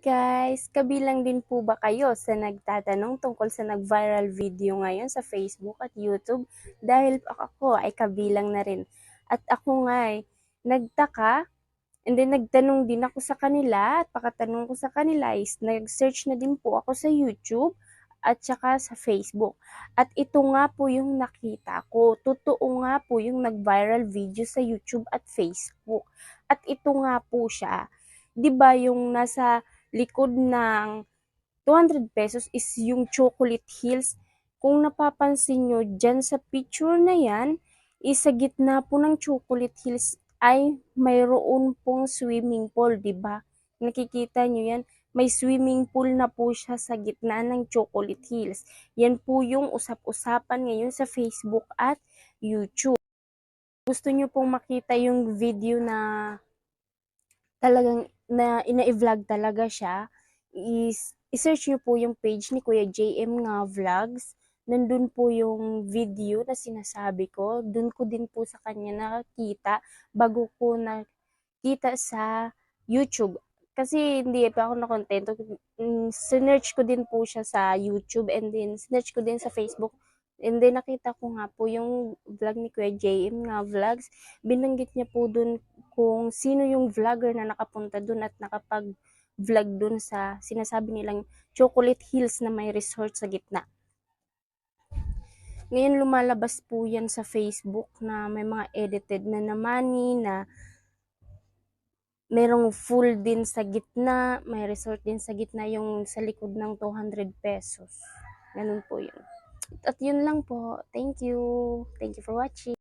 guys! Kabilang din po ba kayo sa nagtatanong tungkol sa nag-viral video ngayon sa Facebook at YouTube? Dahil ako ay kabilang na rin. At ako nga ay nagtaka, and then nagtanong din ako sa kanila, at pagkatanong ko sa kanila is nag-search na din po ako sa YouTube at saka sa Facebook. At ito nga po yung nakita ko. Totoo nga po yung nag-viral video sa YouTube at Facebook. At ito nga po siya. 'Di ba yung nasa likod ng 200 pesos is yung Chocolate Hills. Kung napapansin nyo, dyan sa picture na yan, is sa gitna po ng Chocolate Hills ay mayroon pong swimming pool, di ba? Nakikita nyo yan? May swimming pool na po siya sa gitna ng Chocolate Hills. Yan po yung usap-usapan ngayon sa Facebook at YouTube. Gusto nyo pong makita yung video na talagang na ina-vlog talaga siya, is i-search nyo po yung page ni Kuya JM nga Vlogs. Nandun po yung video na sinasabi ko. Dun ko din po sa kanya nakita bago ko nakita sa YouTube. Kasi hindi pa ako nakontento. Sinearch ko din po siya sa YouTube and then sinearch ko din sa Facebook. And then nakita ko nga po yung vlog ni Kuya JM nga Vlogs. Binanggit niya po dun kung sino yung vlogger na nakapunta dun at nakapag-vlog dun sa sinasabi nilang Chocolate Hills na may resort sa gitna. Ngayon lumalabas po yan sa Facebook na may mga edited na namani na merong full din sa gitna, may resort din sa gitna yung sa likod ng 200 pesos. Ganun po yun. At yun lang po. Thank you. Thank you for watching.